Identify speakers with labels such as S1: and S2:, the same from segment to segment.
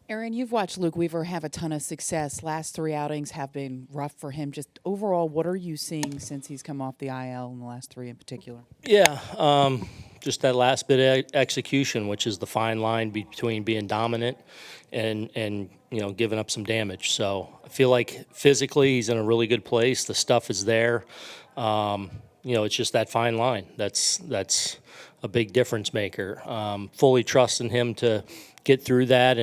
S1: Aaron, you've watched Luke Weaver have a ton of success. Last 3 outings have been rough for him. Just overall, what are you seeing since he's come off the IL in the last 3 in particular?
S2: Yeah, just that last bit of execution, which is the fine line between being dominant and giving up some damage. So I feel like physically he's in a really good place. The stuff is there. It's just that fine line. That's a big difference maker. Fully trusting him to get through that,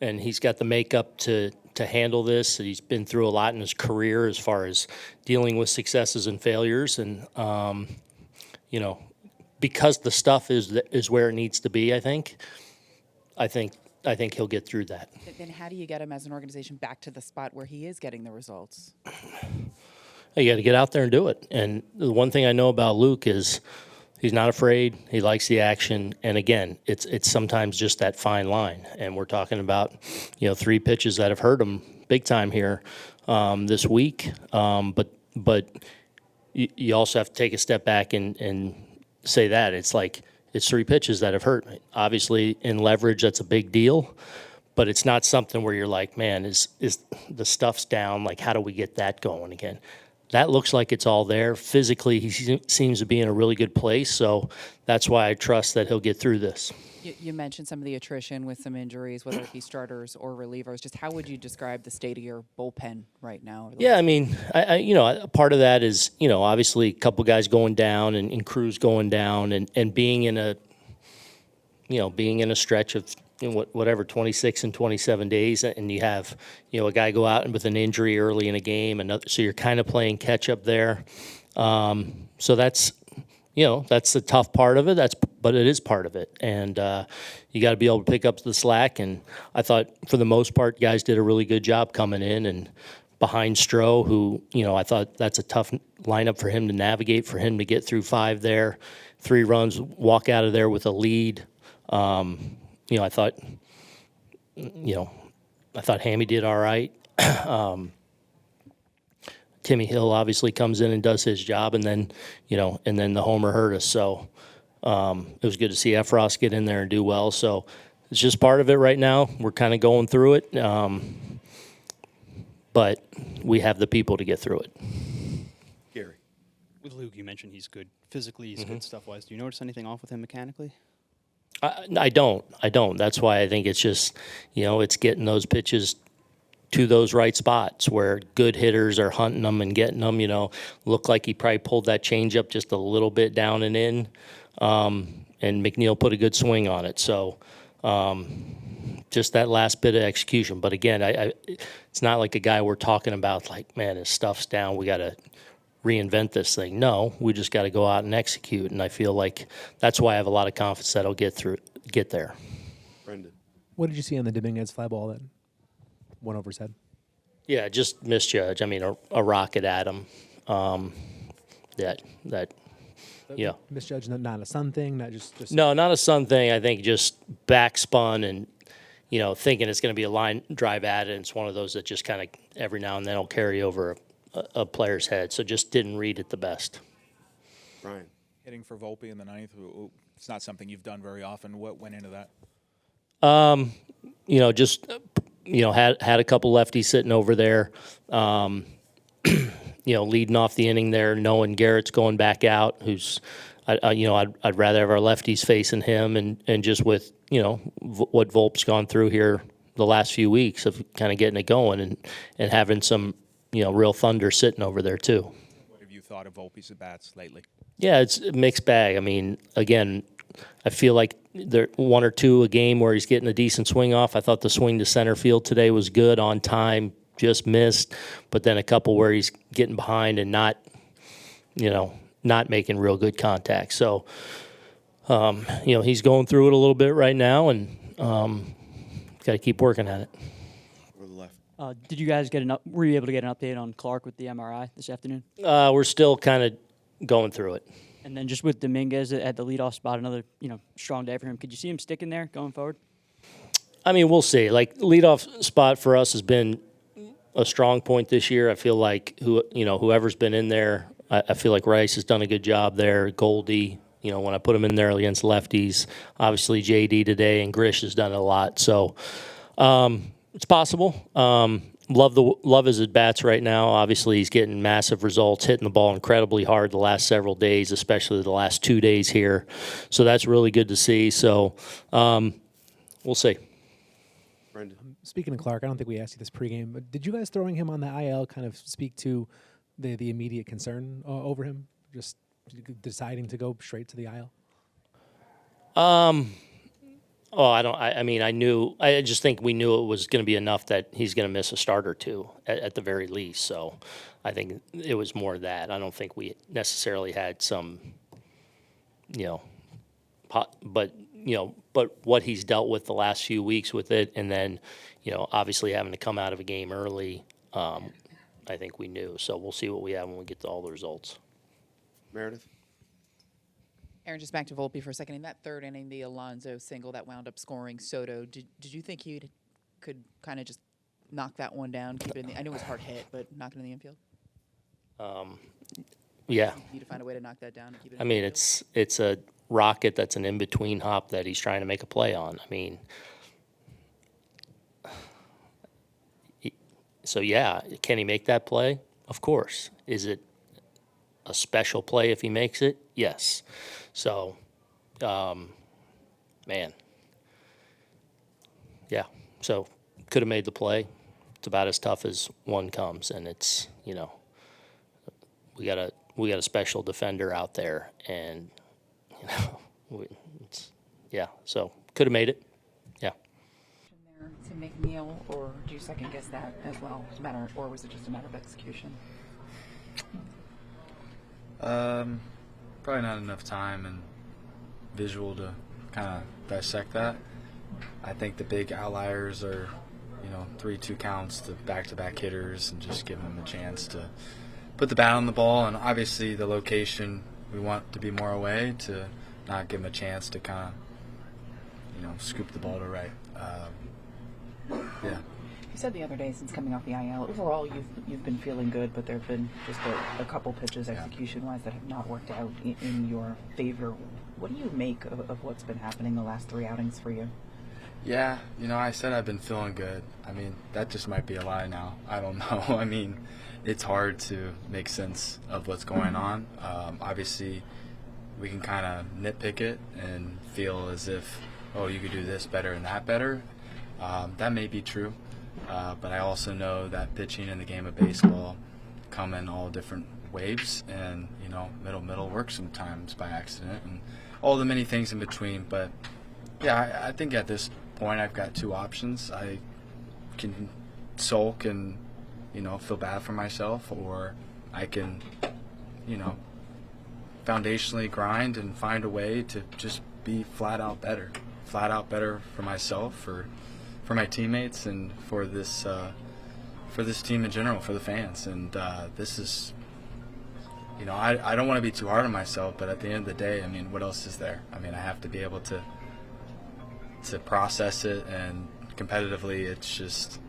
S2: and he's got the makeup to handle this. He's been through a lot in his career as far as dealing with successes and failures, and because the stuff is where it needs to be. I think he'll get through that.
S1: Then how do you get him as an organization back to the spot where he is getting the results?
S2: You got to get out there and do it. And the one thing I know about Luke is he's not afraid. He likes the action. And again, it's sometimes just that fine line. And we're talking about 3 pitches that have hurt him big time here this week. But you also have to take a step back and say that it's 3 pitches that have hurt me. Obviously, in leverage, that's a big deal. But it's not something where you're like, man, is the stuff's down? Like, how do we get that going again? That looks like it's all there. Physically, he seems to be in a really good place, so that's why I trust that he'll get through this.
S1: You mentioned some of the attrition with some injuries, whether it be starters or relievers. Just how would you describe the state of your bullpen right now?
S2: Yeah, I mean, part of that is, obviously a couple guys going down and crews going down and being in a stretch of whatever 26 and 27 days, and you have a guy go out and with an injury early in a game, so you're kind of playing catch up there. So that's the tough part of it. But it is part of it, and you got to be able to pick up the slack. And I thought for the most part, guys did a really good job coming in and behind Stroh, who I thought that's a tough lineup for him to navigate, for him to get through 5 there, 3 runs, walk out of there with a lead. I thought Hammy did all right. Timmy Hill obviously comes in and does his job, and then the homer hurt us. So it was good to see Efros get in there and do well. So it's just part of it right now. We're kind of going through it, but we have the people to get through it.
S3: Gary.
S4: With Luke, you mentioned he's good physically, he's good stuff-wise. Do you notice anything off with him mechanically?
S2: I don't. That's why I think it's just, it's getting those pitches to those right spots where good hitters are hunting them and getting them. Looked like he probably pulled that changeup just a little bit down and in, and McNeil put a good swing on it. So just that last bit of execution. But again, it's not like a guy we're talking about like, man, his stuff's down, we got to reinvent this thing. No, we just got to go out and execute, and I feel like that's why I have a lot of confidence that he'll get there.
S3: Brendan.
S5: What did you see on the Dominguez fly ball that went over his head?
S2: Yeah, just misjudge. I mean, a rocket at him.
S5: Misjudge, not a sun thing, not just
S2: No, not a sun thing. I think just backspun and thinking it's going to be a line drive at it. And it's one of those that just kind of every now and then will carry over a player's head, so just didn't read it the best.
S3: Brian.
S6: Hitting for Volpe in the 9th, it's not something you've done very often. What went into that?
S2: Had a couple lefties sitting over there, leading off the inning there, knowing Garrett's going back out, who's, I'd rather have our lefties facing him, and just with, what Volpe's gone through here the last few weeks of kind of getting it going and having some, real thunder sitting over there too.
S6: What have you thought of Volpe's at-bats lately?
S2: Yeah, it's a mixed bag. I mean, again, I feel like there 1 or 2 a game where he's getting a decent swing off. I thought the swing to center field today was good, on time, just missed. But then a couple where he's getting behind and not making real good contact. So, he's going through it a little bit right now, and got to keep working at it.
S7: Did you guys were you able to get an update on Clark with the MRI this afternoon?
S2: We're still kind of going through it.
S7: And then just with Dominguez at the leadoff spot, another strong day for him. Could you see him sticking there going forward?
S2: I mean, we'll see. Like, leadoff spot for us has been a strong point this year. I feel like whoever's been in there, I feel like Rice has done a good job there. Goldie, when I put him in there against lefties, obviously JD today, and Grish has done it a lot. So It's possible. Love his at bats right now. Obviously, he's getting massive results, hitting the ball incredibly hard the last several days, especially the last 2 days here. So that's really good to see. So we'll see.
S3: Brendan.
S5: Speaking of Clark, I don't think we asked you this pregame, but did you guys throwing him on the IL kind of speak to the immediate concern over him, just deciding to go straight to the IL?
S2: Oh, I mean, I just think we knew it was going to be enough that he's going to miss a start or two at the very least. So I think it was more that. I don't think we necessarily had some, but what he's dealt with the last few weeks with it, and then, obviously having to come out of a game early, I think we knew. So we'll see what we have when we get to all the results.
S3: Meredith.
S1: Aaron, just back to Volpe for a second. In that third inning, the Alonso single that wound up scoring Soto, did you think he could kind of just knock that one down, keep it in I know it was hard hit, but knock it in the infield?
S2: Yeah.
S1: You need to find a way to knock that down and keep it in
S2: I
S1: the
S2: mean,
S1: infield?
S2: it's a rocket that's an in-between hop that he's trying to make a play on. I mean, so yeah, can he make that play? Of course. Is it a special play if he makes it? Yes. So, man. Yeah. So could have made the play. It's about as tough as one comes, and it's, we got a special defender out there, and so could have made it. Yeah.
S1: There to McNeil, or do you second guess that as well? Or was it just a matter of execution?
S8: Probably not enough time and visual to kind of dissect that. I think the big outliers are, 3-2 counts to back-to-back hitters and just giving them a chance to put the bat on the ball. And obviously the location, we want to be more away to not give them a chance to kind of, scoop the ball to right. Yeah.
S1: You said the other day, since coming off the IL, overall you've been feeling good, but there have been just a couple pitches execution-wise that have not worked out in your favor. What do you make of what's been happening the last 3 outings for you?
S8: Yeah, I said I've been feeling good. I mean, that just might be a lie now. I don't know. I mean, it's hard to make sense of what's going on. Obviously, we can kind of nitpick it and feel as if, you could do this better and that better. That may be true. But I also know that pitching in the game of baseball come in all different waves, and middle works sometimes by accident, and all the many things in between. But yeah, I think at this point I've got 2 options. I can sulk and feel bad for myself, or I can foundationally grind and find a way to just be flat out better for myself, for my teammates, and for this team in general, for the fans. And this is, I don't want to be too hard on myself, but at the end of the day, I mean, what else is there? I mean, I have to be able to process it, and competitively, it's just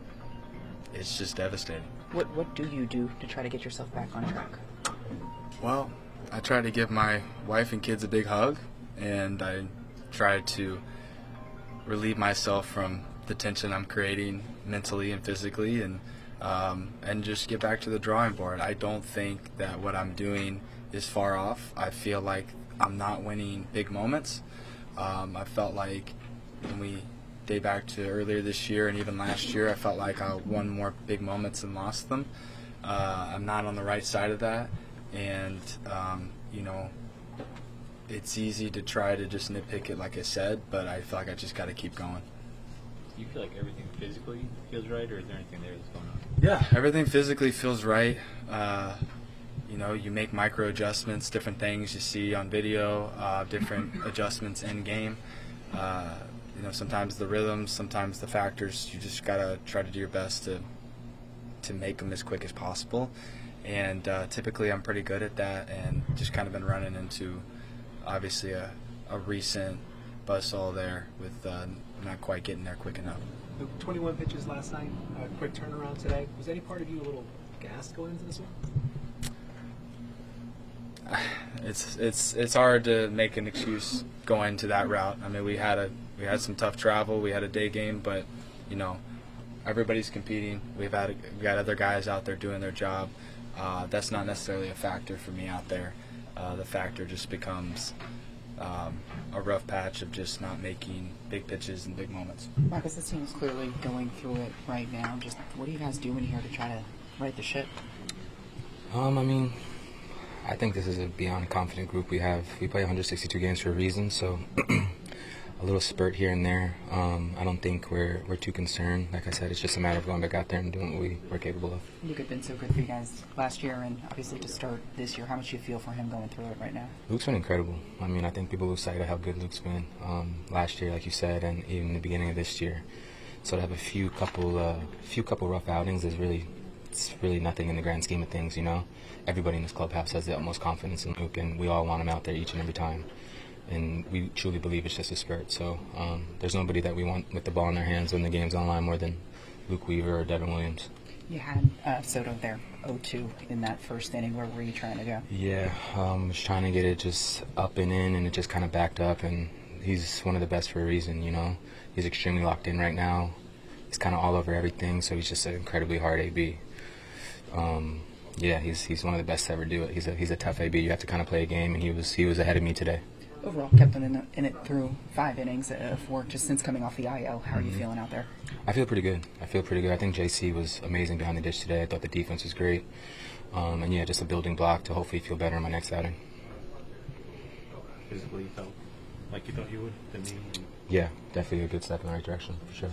S8: devastating.
S1: What do you do to try to get yourself back on track?
S8: Well, I try to give my wife and kids a big hug, and I try to relieve myself from the tension I'm creating mentally and physically, and just get back to the drawing board. I don't think that what I'm doing is far off. I feel like I'm not winning big moments. I felt like when we date back to earlier this year and even last year, I felt like I won more big moments and lost them. I'm not on the right side of that, and it's easy to try to just nitpick it, like I said, but I feel like I just got to keep going.
S9: Do you feel like everything physically feels right, or is there anything there that's going on?
S8: Yeah, everything physically feels right. You make micro adjustments, different things you see on video, different adjustments in game. Sometimes the rhythms, sometimes the factors. You just gotta try to do your best to make them as quick as possible. And typically, I'm pretty good at that, and just kind of been running into obviously a recent buzzsaw there with not quite getting there quick enough.
S5: The 21 pitches last night, quick turnaround today. Was any part of you a little gassed going into this one?
S8: It's hard to make an excuse going to that route. I mean, we had some tough travel. We had a day game, but you know, everybody's competing. We got other guys out there doing their job. That's not necessarily a factor for me out there. The factor just becomes a rough patch of just not making big pitches and big moments.
S1: Marcus, this team's clearly going through it right now. Just what are you guys doing here to try to right the ship?
S10: I mean, I think this is a beyond confident group we have. We play 162 games for a reason, so a little spurt here and there. I don't think we're too concerned. Like I said, it's just a matter of going back out there and doing what we're capable of.
S1: Luke had been so good for you guys last year, and obviously to start this year. How much do you feel for him going through it right now?
S10: Luke's been incredible. I mean, I think people lose sight of how good Luke's been last year, like you said, and even the beginning of this year. So to have a few couple rough outings is it's really nothing in the grand scheme of things, you know. Everybody in this clubhouse has the utmost confidence in Luke, and we all want him out there each and every time. And we truly believe it's just a spurt. So there's nobody that we want with the ball in their hands when the game's on line more than Luke Weaver or Devin Williams.
S1: You had Soto there, 0-2 in that first inning. Where were you trying to go?
S10: Yeah, was trying to get it just up and in, and it just kind of backed up. And he's one of the best for a reason, you know. He's extremely locked in right now. He's kind of all over everything, so he's just an incredibly hard AB. Yeah, he's one of the best to ever do it. He's a tough AB. You have to kind of play a game, and he was ahead of me today.
S1: Overall, kept him in it through 5 innings of work just since coming off the IL. How are you feeling out there?
S10: I feel pretty good. I think JC was amazing behind the dish today. I thought the defense was great. And yeah, just a building block to hopefully feel better in my next outing.
S9: Physically, you felt like you thought you would?
S10: Yeah, definitely a good step in the right direction, for sure.